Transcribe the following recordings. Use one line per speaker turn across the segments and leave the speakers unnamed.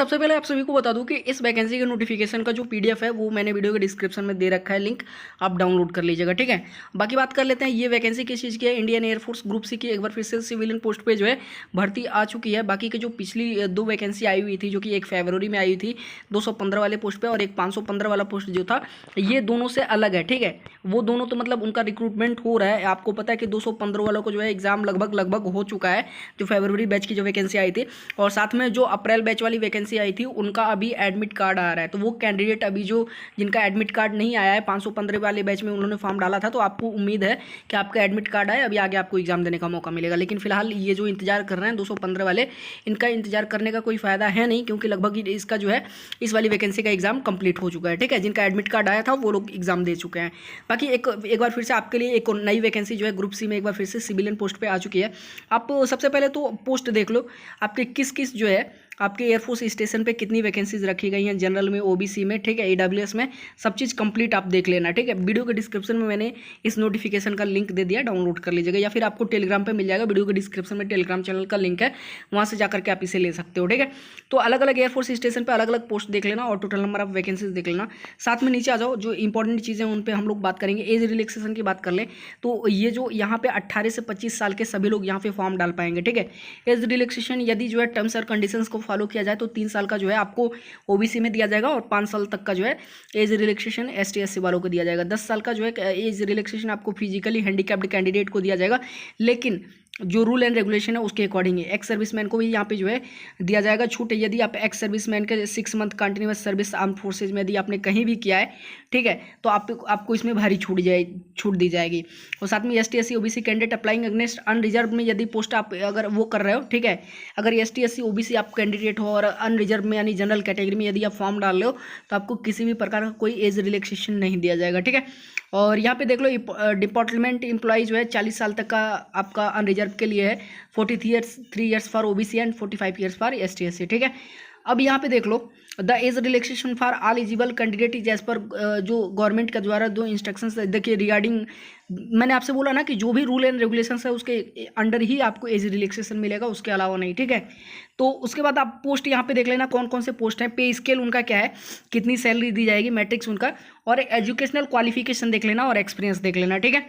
सबसे पहले आप सभी को बता दूं कि इस वैकेंसी के नोटिफिकेशन का जो पीडीएफ है वो मैंने वीडियो के डिस्क्रिप्शन में दे रखा है, लिंक आप डाउनलोड कर लीजिएगा। ठीक है, बाकी बात कर लेते हैं ये वैकेंसी किस चीज़ की है। इंडियन एयरफोर्स ग्रुप सी की एक बार फिर से सिविलियन पोस्ट पे जो है भर्ती आ चुकी है। बाकी के जो पिछली दो वैकेंसी आई हुई थी, जो कि एक फरवरी में आई थी 215 वाले पोस्ट पे और एक 515 वाला पोस्ट जो था, ये दोनों से अलग है। ठीक है, वो दोनों तो मतलब उनका रिक्रूटमेंट हो रहा है। आपको पता है कि 215 वालों को जो है एग्जाम लगभग हो चुका है, जो फरवरी बैच की जो वैकेंसी आई थी, और साथ में जो अप्रैल बैच वाली वैकेंसी आई थी उनका अभी एडमिट कार्ड आ रहा है। तो वो कैंडिडेट अभी जो जिनका एडमिट कार्ड नहीं आया है 515 वाले बैच में उन्होंने फॉर्म डाला था, तो आपको उम्मीद है कि आपका एडमिट कार्ड आए, अभी आगे आपको एग्जाम देने का मौका मिलेगा। लेकिन फिलहाल ये जो इंतजार कर रहे हैं 215 वाले, इनका इंतजार करने का कोई फायदा है नहीं, क्योंकि लगभग इसका जो है इस वाली वैकेंसी का एग्जाम कंप्लीट हो चुका है। ठीक है, जिनका एडमिट कार्ड आया था वो लोग एग्जाम दे चुके हैं। बाकी एक बार फिर से आपके लिए एक नई वैकेंसी जो है ग्रुप सी में एक बार फिर से सिविलियन पोस्ट पे आ चुकी है। आप सबसे पहले तो पोस्ट देख लो आपके किस किस जो है आपके एयरफोर्स स्टेशन पे कितनी वैकेंसीज रखी गई हैं, जनरल में, ओबीसी में, ठीक है, ईडब्ल्यूएस में, सब चीज़ कंप्लीट आप देख लेना। ठीक है, वीडियो के डिस्क्रिप्शन में मैंने इस नोटिफिकेशन का लिंक दे दिया, डाउनलोड कर लीजिएगा, या फिर आपको टेलीग्राम पे मिल जाएगा। वीडियो के डिस्क्रिप्शन में टेलीग्राम चैनल का लिंक है, वहाँ से जाकर के आप इसे ले सकते हो। ठीक है, तो अलग अलग एयरफोर्स स्टेशन पर अलग अलग पोस्ट देख लेना और टोटल नंबर ऑफ वैकेंसीज देख लेना। साथ में नीचे आ जाओ, जो इंपॉर्टेंट चीज़ें उन पर हम लोग बात करेंगे। एज रिलैक्सेशन की बात कर लें तो ये जो यहाँ पे 18 से 25 साल के सभी लोग यहाँ पे फॉर्म डाल पाएंगे। ठीक है, एज रिलैक्सेशन यदि जो है टर्म्स और कंडीशंस को फॉलो किया जाए तो 3 साल का जो है आपको ओबीसी में दिया जाएगा और 5 साल तक का जो है एज रिलैक्सेशन एसटी एससी वालों को दिया जाएगा। 10 साल का जो है एज रिलैक्सेशन आपको फिजिकली हैंडीकैप्ड कैंडिडेट को दिया जाएगा, लेकिन जो रूल एंड रेगुलेशन है उसके अकॉर्डिंग है। एक्स सर्विसमैन को भी यहाँ पे जो है दिया जाएगा छूट, यदि आप एक्स सर्विसमैन के 6 month continuous service arm forces में यदि आपने कहीं भी किया है, ठीक है, तो आपको इसमें भारी छूट दी जाएगी। और साथ में ST SC OBC candidate applying against unreserved में यदि पोस्ट आप अगर वो कर रहे हो, ठीक है, अगर एसटी एससी ओबीसी आप कैंडिडेट हो और अनरिजर्व में यानी जनरल कैटेगरी में यदि आप फॉर्म डाल रहे हो, तो आपको किसी भी प्रकार का कोई एज रिलैक्सेशन नहीं दिया जाएगा। ठीक है, और यहाँ पे देख लो डिपार्टमेंट एम्प्लॉय जो है 40 साल तक का आपका अनरिजर्व के लिए है, 43 years for OBC and 45 years for ST SC. ठीक है, अब यहाँ पे देख लो the age relaxation for all eligible candidate is as per जो गवर्नमेंट के द्वारा जो इंस्ट्रक्शंस देखिए रिगार्डिंग, मैंने आपसे बोला ना कि जो भी रूल एंड रेगुलेशंस है उसके अंडर ही आपको एज रिलैक्सेशन मिलेगा, उसके अलावा नहीं। ठीक है, तो उसके बाद आप पोस्ट यहाँ पे देख लेना कौन कौन से पोस्ट हैं, पे स्केल उनका क्या है, कितनी सैलरी दी जाएगी, मैट्रिक्स उनका, और एजुकेशनल क्वालिफिकेशन देख लेना और एक्सपीरियंस देख लेना। ठीक है,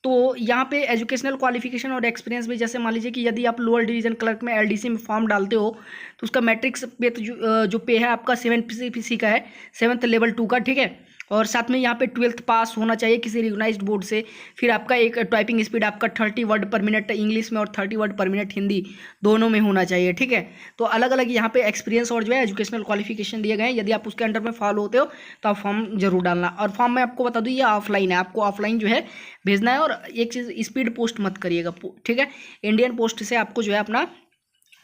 तो यहाँ पे एजुकेशनल क्वालिफिकेशन और एक्सपीरियंस भी, जैसे मान लीजिए कि यदि आप लोअर डिवीजन क्लर्क में एलडीसी में फॉर्म डालते हो तो उसका मैट्रिक्स पे तो जो पे है आपका 7 का है, 7th लेवल 2 का। ठीक है, और साथ में यहाँ पे 12th पास होना चाहिए किसी रिकॉग्नाइज्ड बोर्ड से। फिर आपका एक टाइपिंग स्पीड आपका 30 वर्ड पर मिनट इंग्लिश में और 30 वर्ड पर मिनट हिंदी दोनों में होना चाहिए। ठीक है, तो अलग अलग यहाँ पे एक्सपीरियंस और जो है एजुकेशनल क्वालिफिकेशन दिए गए हैं। यदि आप उसके अंडर में फॉलो होते हो तो आप फॉर्म जरूर डालना। और फॉर्म में आपको बता दूँ ये ऑफलाइन है, आपको ऑफलाइन जो है भेजना है। और एक चीज़, स्पीड पोस्ट मत करिएगा। ठीक है, इंडियन पोस्ट से आपको जो है अपना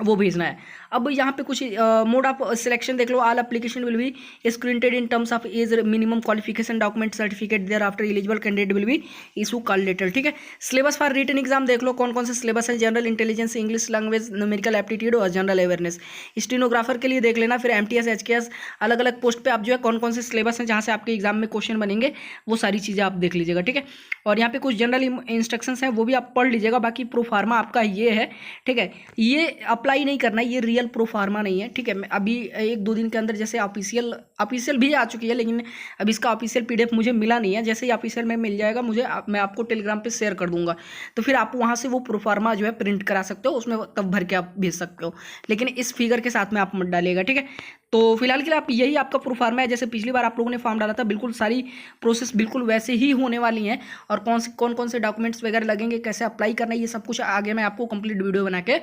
वो भेजना है। अब यहाँ पे कुछ मोड ऑफ सिलेक्शन देख लो। All application will be screened in terms of age minimum qualification document certificate thereafter eligible candidate will be issue call letter. ठीक है, सिलेबस फॉर रिटन एग्जाम देख लो कौन कौन से सिलेबस है। General intelligence, English language, numerical aptitude और general awareness. Stenographer के लिए देख लेना। फिर एमटीएस, एचकेएस, अलग अलग पोस्ट पे आप जो है कौन कौन से सिलेबस हैं जहाँ से आपके एग्जाम में क्वेश्चन बनेंगे, वो सारी चीज़ें आप देख लीजिएगा। ठीक है, और यहाँ पे कुछ जनरल इंस्ट्रक्शंस हैं वो भी आप पढ़ लीजिएगा। बाकी प्रो फार्मा आपका ये है। ठीक है, ये अप्लाई नहीं करना, ये रियल प्रो फार्मा नहीं है। ठीक है, अभी 1-2 दिन के अंदर जैसे ऑफिशियल भी आ चुकी है, लेकिन अभी इसका ऑफिशियल पीडीएफ मुझे मिला नहीं है। जैसे ही ऑफिशियल में मिल जाएगा मुझे, मैं आपको टेलीग्राम पे शेयर कर दूंगा, तो फिर आप वहाँ से वो प्रो फार्मा जो है प्रिंट करा सकते हो, उसमें तब भर के आप भेज सकते हो, लेकिन इस फिगर के साथ में आप मत डालिएगा। ठीक है, तो फिलहाल के लिए आप यही आपका प्रो फार्मा है। जैसे पिछली बार आप लोगों ने फॉर्म डाला था, बिल्कुल सारी प्रोसेस बिल्कुल वैसे ही होने वाली हैं। और कौन कौन से डॉक्यूमेंट्स वगैरह लगेंगे, कैसे अप्लाई करना है, ये सब कुछ आगे मैं आपको कंप्लीट वीडियो बना के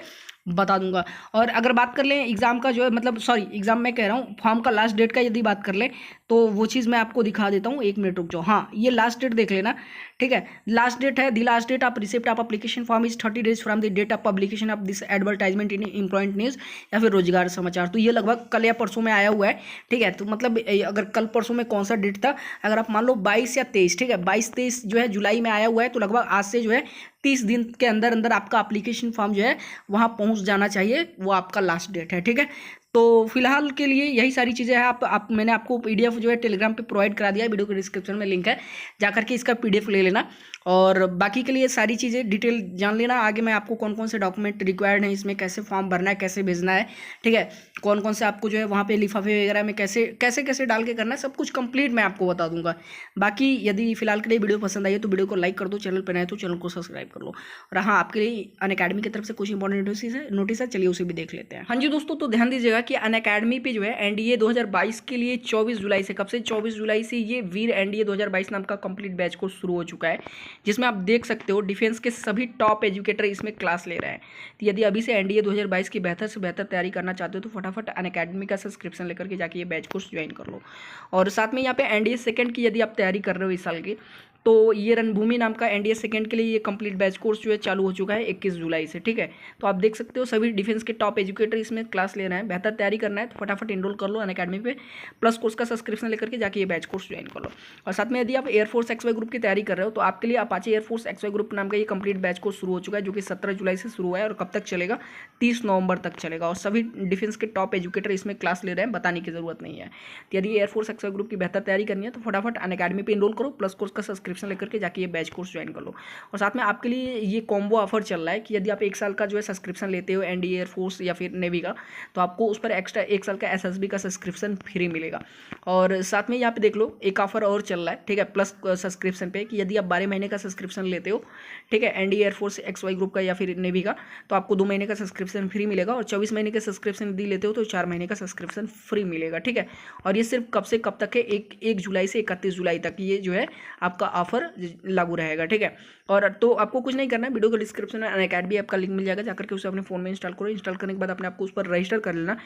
बता दूंगा। और अगर बात कर लें एग्जाम का जो है, मतलब सॉरी एग्जाम मैं कह रहा हूँ, फॉर्म का लास्ट डेट का यदि बात कर लें तो वो चीज़ मैं आपको दिखा देता हूँ। 1 मिनट रुक जाओ। हाँ, ये लास्ट डेट देख लेना। ठीक है, लास्ट डेट है, the last date of receipt of application form is 30 days from the date of publication of this advertisement in employment news या फिर रोजगार समाचार। तो ये लगभग कल या परसों में आया हुआ है। ठीक है, तो मतलब अगर कल परसों में कौन सा डेट था, अगर आप मान लो 22 या 23, ठीक है, 22-23 जो है जुलाई में आया हुआ है, तो लगभग आज से जो है 30 दिन के अंदर अंदर आपका एप्लीकेशन फॉर्म जो है वहाँ पहुँच जाना चाहिए, वो आपका लास्ट डेट है। ठीक है, तो फिलहाल के लिए यही सारी चीज़ें हैं। मैंने आपको पीडीएफ जो है टेलीग्राम पे प्रोवाइड करा दिया है, वीडियो के डिस्क्रिप्शन में लिंक है, जाकर के इसका पीडीएफ ले लेना। और बाकी के लिए सारी चीज़ें डिटेल जान लेना। आगे मैं आपको कौन कौन से डॉक्यूमेंट रिक्वायर्ड हैं, इसमें कैसे फॉर्म भरना है, कैसे भेजना है, ठीक है, कौन कौन से आपको जो है वहाँ पे लिफाफे वगैरह में कैसे कैसे कैसे डाल के करना है, सब कुछ कंप्लीट मैं आपको बता दूंगा। बाकी यदि फिलहाल के लिए वीडियो पसंद आई है तो वीडियो को लाइक कर दो, चैनल पर नए तो चैनल को सब्सक्राइब कर लो। और हाँ, आपके लिए अनअकैडमी की तरफ से कुछ इंपॉर्टेंट नोटिस है, चलिए उसे भी देख लेते हैं। हाँ जी दोस्तों, तो ध्यान दीजिएगा कि अनअकैडमी पे जो है एनडीए 2022 के लिए 24 जुलाई से, कब से 24 जुलाई से ये वीर एनडीए 2022 नाम का कंप्लीट बैच कोर्स शुरू हो चुका है, जिसमें आप देख सकते हो डिफेंस के सभी टॉप एजुकेटर इसमें क्लास ले रहे हैं। तो यदि अभी से एनडीए 2022 की बेहतर से बेहतर तैयारी करना चाहते हो तो फटाफट अनअकैडमी का सब्सक्रिप्शन लेकर के जाके ये बैच कोर्स ज्वाइन कर लो। और साथ में यहाँ पे एनडीए सेकंड की यदि आप तैयारी कर रहे हो इस साल की, तो ये रणभूमि नाम का एनडीए सेकंड के लिए ये कंप्लीट बैच कोर्स जो है चालू हो चुका है 21 जुलाई से, ठीक है। तो आप देख सकते हो सभी डिफेंस के टॉप एजुकेटर इसमें क्लास ले रहे हैं। बेहतर तैयारी करना है तो फटाफट इनरोल कर लो अनअकैडमी पे, प्लस कोर्स का सब्सक्रिप्शन लेकर के जाके ये बैच कोर्स ज्वाइन कर लो। और साथ में यदि आप एयरफोर्स एक्सवाई ग्रुप की तैयारी कर रहे हो तो आपके लिए अपाचे एयरफोर्स एक्सवाई ग्रुप नाम का ये कंप्लीट बैच कोर्स शुरू हो चुका है, जो कि 17 जुलाई से शुरू हुआ है और कब तक चलेगा, 30 नवंबर तक चलेगा। और सभी डिफेंस के टॉप एजुकेटर इसमें क्लास ले रहे हैं, बताने की जरूरत नहीं है। तो यदि एयरफोर्स एक्सवाई ग्रुप की बेहतर तैयारी करनी है तो फटाफट अनअकैडमी पे इनरोल करो, प्लस कोर्स का सब्सक्रिप्शन लेकर के जाके बैच कोर्स ज्वाइन कर लो। और साथ में आपके लिए ये कॉम्बो ऑफर चल रहा है कि यदि आप 1 साल का जो है सब्सक्रिप्शन लेते हो एनडीए एयरफोर्स या फिर नेवी का, तो आपको उस पर एक्स्ट्रा 1 साल का एसएसबी का सब्सक्रिप्शन फ्री मिलेगा। और साथ में यहाँ पे देख लो एक ऑफर और चल रहा है, ठीक है, प्लस सब्सक्रिप्शन पे, कि यदि आप 12 महीने का सब्सक्रिप्शन लेते हो, ठीक है, एनडीए एयरफोर्स एक्सवाई ग्रुप का या फिर नेवी का, तो आपको 2 महीने का सब्सक्रिप्शन फ्री मिलेगा। और 24 महीने का सब्सक्रिप्शन यदि लेते हो तो 4 महीने का सब्सक्रिप्शन फ्री मिलेगा, ठीक है। और ये सिर्फ कब से कब तक है, 1 जुलाई से 31 जुलाई तक ये जो है आपका ऑफर लागू रहेगा, ठीक है। और तो आपको कुछ नहीं करना है, वीडियो के डिस्क्रिप्शन में अनअकैडमी ऐप का लिंक मिल जाएगा, जाकर के उसे अपने फोन में इंस्टॉल करो। इंस्टॉल करने के बाद अपने आपको उस पर रजिस्टर कर लेना।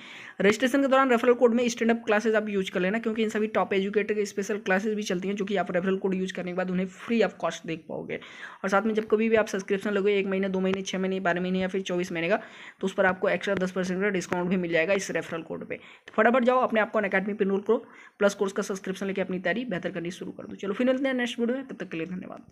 रजिस्ट्रेशन के दौरान रेफरल कोड में स्टैंड अप क्लासेस आप यूज कर लेना, क्योंकि इन सभी टॉप एजुकेटर के स्पेशल क्लासेस भी चलती हैं, जो कि आप रेफरल कोड यूज करने के बाद उन्हें फ्री ऑफ कॉस्ट देख पाओगे। और साथ में जब कभी भी आप सब्सक्रिप्शन लोगे 1 महीने, 2 महीने, 6 महीने, 12 महीने या फिर 24 महीने का, तो उस पर आपको एक्स्ट्रा 10% का डिस्काउंट भी मिल जाएगा इस रेफरल कोड पर। तो फटाफट जाओ अपने आपको अनअकैडमी पे इनरोल करो, प्लस कोर्स का सब्सक्रिप्शन लेकर अपनी तैयारी बेहतर करनी शुरू कर दो। चलो फिर मिलते हैं नेक्स्ट वीडियो में, तब तक के लिए धन्यवाद।